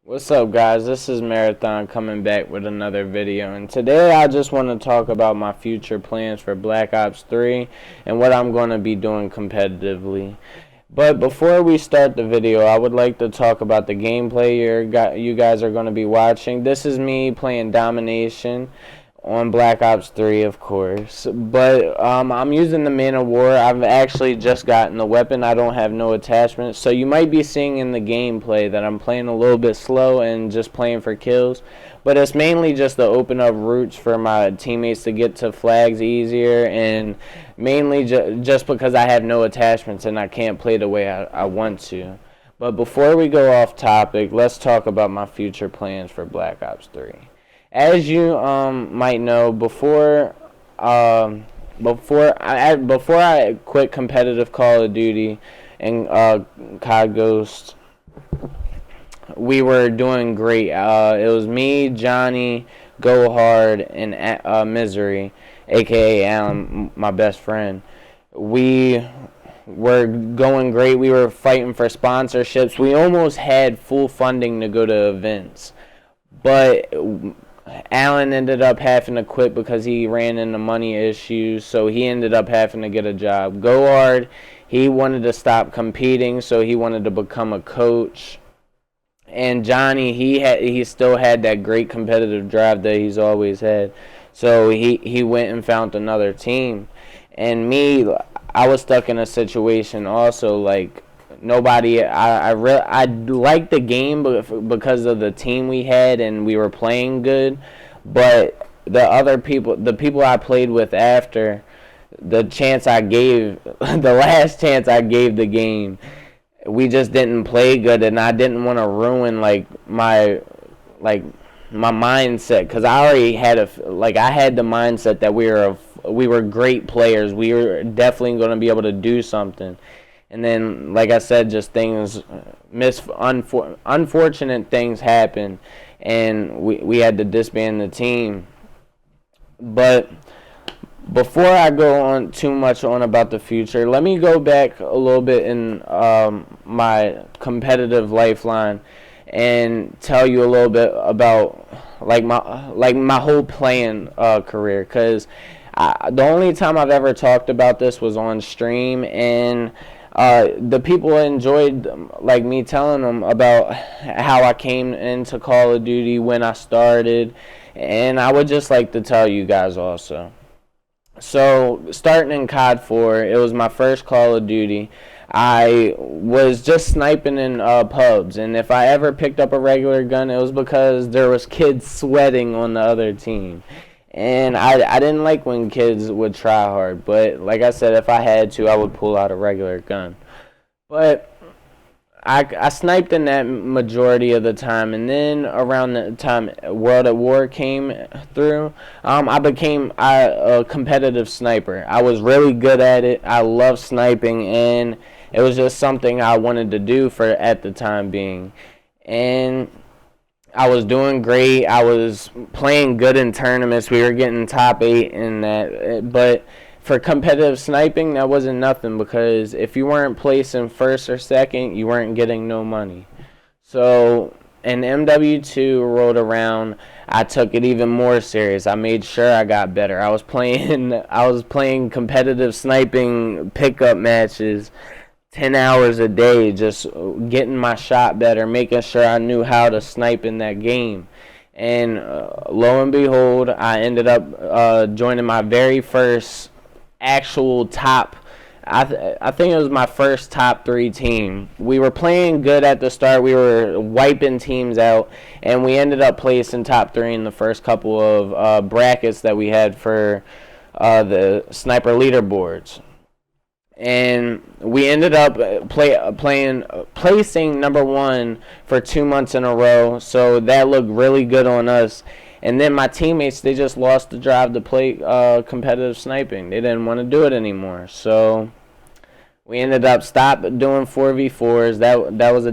What's up, guys? This is Marathon coming back with another video, and today I just want to talk about my future plans for Black Ops 3 and what I'm going to be doing competitively. But before we start the video, I would like to talk about the gameplay you guys are going to be watching. This is me playing Domination on Black Ops 3, of course, but I'm using the Man of War. I've actually just gotten the weapon. I don't have no attachments, so you might be seeing in the gameplay that I'm playing a little bit slow and just playing for kills, but it's mainly just to open up routes for my teammates to get to flags easier, and mainly just because I have no attachments and I can't play the way I want to. But before we go off topic, let's talk about my future plans for Black Ops 3. As you might know, before I quit competitive Call of Duty and COD Ghost, we were doing great. It was me, Johnny, Go Hard, and Misery, aka Alan, my best friend. We were going great. We were fighting for sponsorships. We almost had full funding to go to events, but Alan ended up having to quit because he ran into money issues, so he ended up having to get a job. Go Hard, he wanted to stop competing, so he wanted to become a coach. And Johnny, he still had that great competitive drive that he's always had, so he went and found another team. And me, I was stuck in a situation also, like, nobody. I liked the game because of the team we had and we were playing good, but the people I played with after the chance I gave, the last chance I gave the game, we just didn't play good, and I didn't want to ruin my mindset, because I already had I had the mindset that we were great players. We were definitely going to be able to do something. And then, like I said, just unfortunate things happened, and we had to disband the team. But before I go on too much about the future, let me go back a little bit in my competitive lifeline and tell you a little bit about my whole playing career, because the only time I've ever talked about this was on stream, and the people enjoyed me telling them about how I came into Call of Duty, when I started, and I would just like to tell you guys also. So, starting in COD 4, it was my first Call of Duty. I was just sniping in pubs, and if I ever picked up a regular gun, it was because there was kids sweating on the other team. And I didn't like when kids would try hard, but like I said, if I had to, I would pull out a regular gun. But I sniped in that majority of the time, and then around the time World at War came through, I became a competitive sniper. I was really good at it. I love sniping, and it was just something I wanted to do at the time being. And I was doing great. I was playing good in tournaments. We were getting top 8 in that. But for competitive sniping, that wasn't nothing, because if you weren't placing first or second, you weren't getting no money. So, and MW2 rolled around, I took it even more serious. I made sure I got better. I was playing competitive sniping pickup matches 10 hours a day, just getting my shot better, making sure I knew how to snipe in that game. And lo and behold, I ended up joining my very first actual top, I think it was my first top 3 team. We were playing good at the start. We were wiping teams out, and we ended up placing top 3 in the first couple of brackets that we had for the sniper leaderboards. And we ended up placing number 1 for 2 months in a row, so that looked really good on us. And then my teammates, they just lost the drive to play competitive sniping. They didn't want to do it anymore, so we ended up stopping doing 4v4s. That was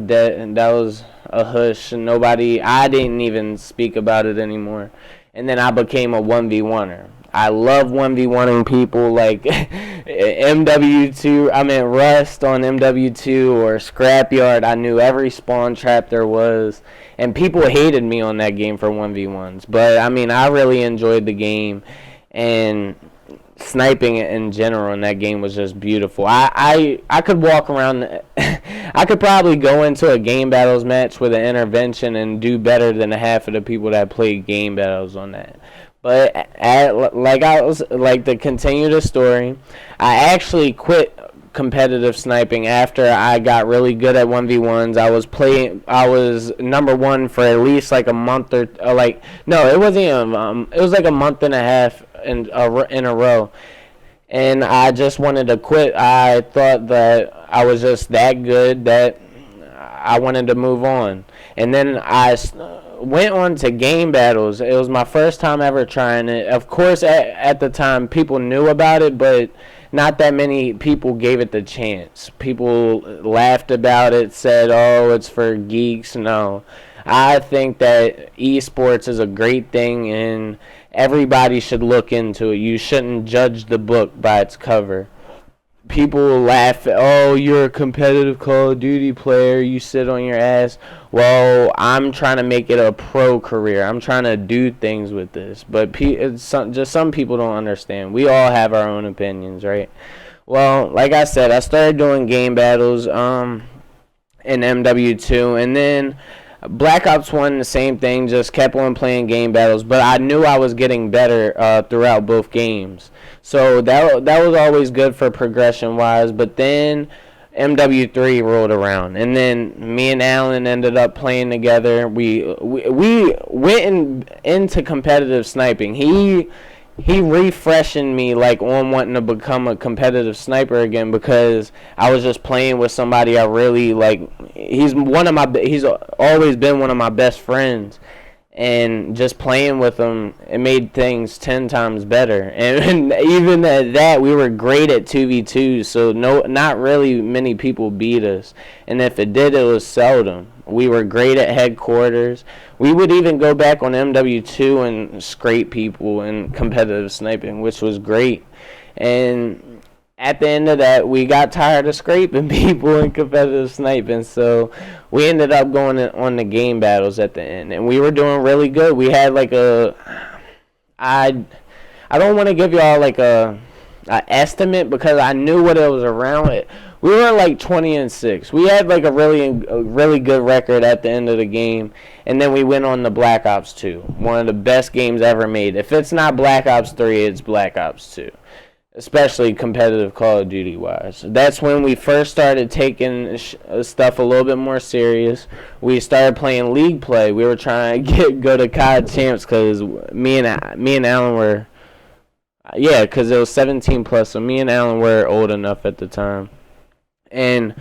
a hush, and I didn't even speak about it anymore. And then I became a 1v1er. I love 1v1ing people, like MW2, Rust on MW2 or Scrapyard. I knew every spawn trap there was, and people hated me on that game for 1v1s. But I mean, I really enjoyed the game, and sniping in general in that game was just beautiful. I could walk around. I could probably go into a game battles match with an intervention and do better than half of the people that played game battles on that. But to continue the story, I actually quit competitive sniping after I got really good at 1v1s. I was number one for at least like a month no, it wasn't even, it was like a month and a half in a row. And I just wanted to quit. I thought that I was just that good that I wanted to move on. And then I went on to game battles. It was my first time ever trying it. Of course, at the time, people knew about it, but not that many people gave it the chance. People laughed about it, said, oh, it's for geeks. No. I think that esports is a great thing, and everybody should look into it. You shouldn't judge the book by its cover. People laugh at, oh, you're a competitive Call of Duty player, you sit on your ass. Well, I'm trying to make it a pro career. I'm trying to do things with this. But just some people don't understand. We all have our own opinions, right? Well, like I said, I started doing game battles in MW2, and then Black Ops 1, the same thing, just kept on playing game battles, but I knew I was getting better throughout both games. So that was always good for progression-wise, but then MW3 rolled around, and then me and Alan ended up playing together. We went into competitive sniping. He refreshing me like on wanting to become a competitive sniper again, because I was just playing with somebody I really like. He's always been one of my best friends, and just playing with him, it made things 10 times better. And even at that, we were great at 2v2, so not really many people beat us, and if it did, it was seldom. We were great at headquarters. We would even go back on MW2 and scrape people in competitive sniping, which was great. And at the end of that, we got tired of scraping people in competitive sniping, so we ended up going on the game battles at the end, and we were doing really good. We had like I don't want to give y'all like a estimate, because I knew what it was around it. We were like 20-6. We had like a really good record at the end of the game, and then we went on to Black Ops 2, one of the best games ever made. If it's not Black Ops 3, it's Black Ops 2, especially competitive Call of Duty wise. That's when we first started taking stuff a little bit more serious. We started playing league play. We were trying to go to COD champs, because me and Alan were, because it was 17 plus, so me and Alan were old enough at the time. And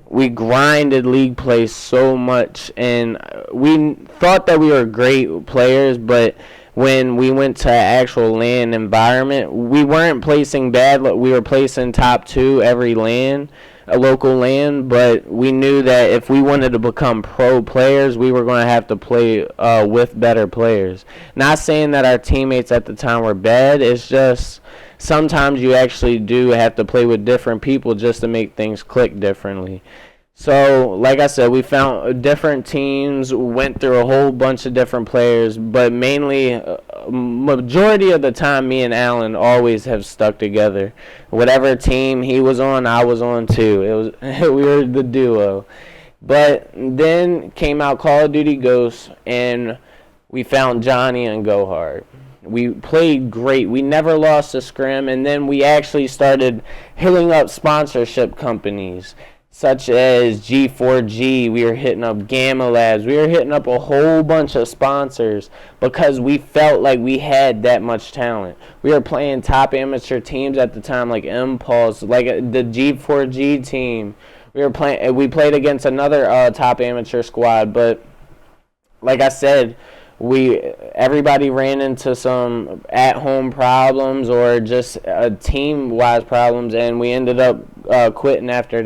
we grinded league play so much, and we thought that we were great players, but when we went to actual LAN environment, we weren't placing bad. We were placing top 2 every LAN, a local LAN, but we knew that if we wanted to become pro players, we were going to have to play with better players. Not saying that our teammates at the time were bad, it's just sometimes you actually do have to play with different people just to make things click differently. So, like I said, we found different teams, went through a whole bunch of different players, but mainly, majority of the time, me and Alan always have stuck together. Whatever team he was on, I was on too. We were the duo. But then came out Call of Duty Ghosts, and we found Johnny and Go Hard. We played great. We never lost a scrim, and then we actually started hitting up sponsorship companies, such as G4G. We were hitting up Gamma Labs. We were hitting up a whole bunch of sponsors because we felt like we had that much talent. We were playing top amateur teams at the time, like Impulse, like the G4G team. We played against another top amateur squad, but like I said, everybody ran into some at-home problems or just team-wise problems, and we ended up quitting after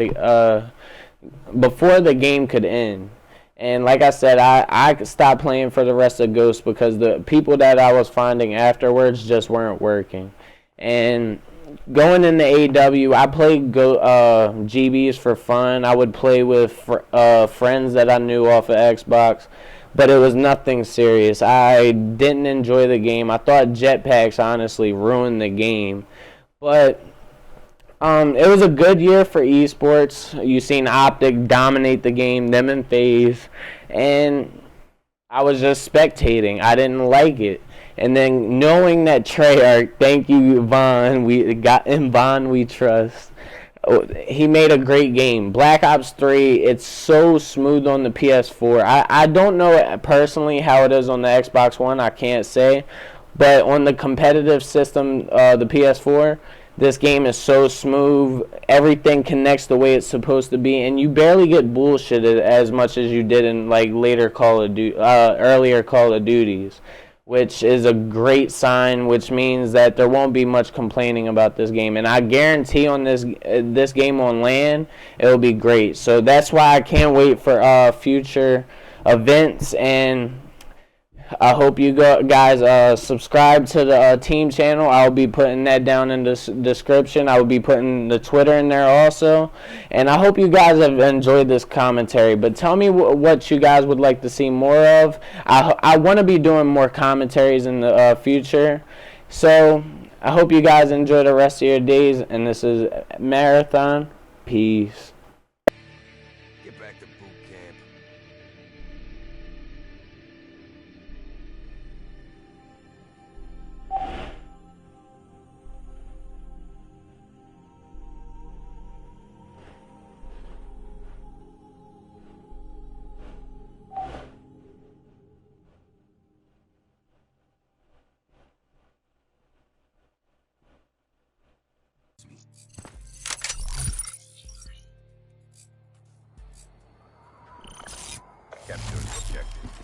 before the game could end. And like I said, I stopped playing for the rest of Ghost because the people that I was finding afterwards just weren't working. And going into AW, I played GBs for fun. I would play with friends that I knew off of Xbox, but it was nothing serious. I didn't enjoy the game. I thought jetpacks honestly ruined the game, but it was a good year for esports. You seen Optic dominate the game, them and FaZe, and I was just spectating. I didn't like it. And then knowing that Treyarch, thank you, Vaughn, we trust. He made a great game. Black Ops 3, it's so smooth on the PS4. I don't know personally how it is on the Xbox One. I can't say. But on the competitive system, the PS4, this game is so smooth. Everything connects the way it's supposed to be, and you barely get bullshitted as much as you did in like earlier Call of Duties, which is a great sign. Which means that there won't be much complaining about this game, and I guarantee on this game on LAN, it'll be great. So that's why I can't wait for future events, and I hope you guys subscribe to the team channel. I'll be putting that down in the description. I will be putting the Twitter in there also. And I hope you guys have enjoyed this commentary. But tell me what you guys would like to see more of. I want to be doing more commentaries in the future. So I hope you guys enjoy the rest of your days. And this is Marathon. Peace. Get back to boot camp. Capture objective.